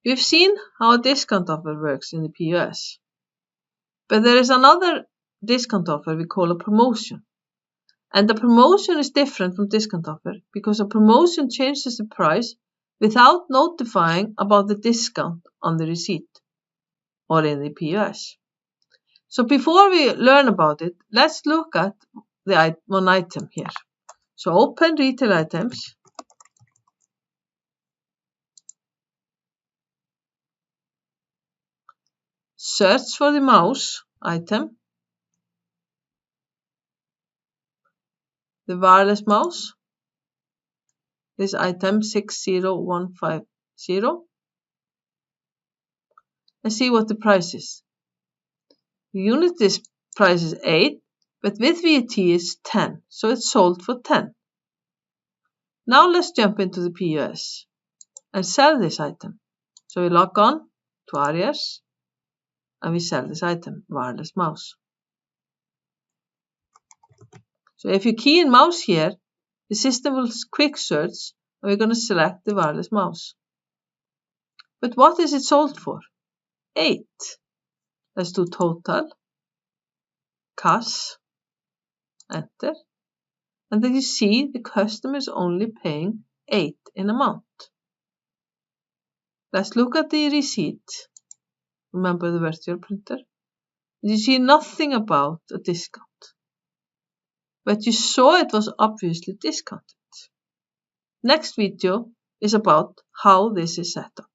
We've seen how a discount offer works in the POS. But there is another discount offer we call a promotion. And the promotion is different from discount offer because a promotion changes the price without notifying about the discount on the receipt or in the POS. So before we learn about it, let's look at one item here. So open retail items. Search for the mouse item. The wireless mouse. This item 60150. And see what the price is. The unit price is 8, but with VAT it's 10, so it's sold for 10. Now let's jump into the POS and sell this item. So we log on to Arias and we sell this item, wireless mouse. So if you key in mouse here, the system will quick search and we're going to select the wireless mouse. But what is it sold for? 8. Let's do total, cash, enter. And then you see the customer is only paying 8 in amount. Let's look at the receipt. Remember the virtual printer? You see nothing about a discount. But you saw it was obviously discounted. Next video is about how this is set up.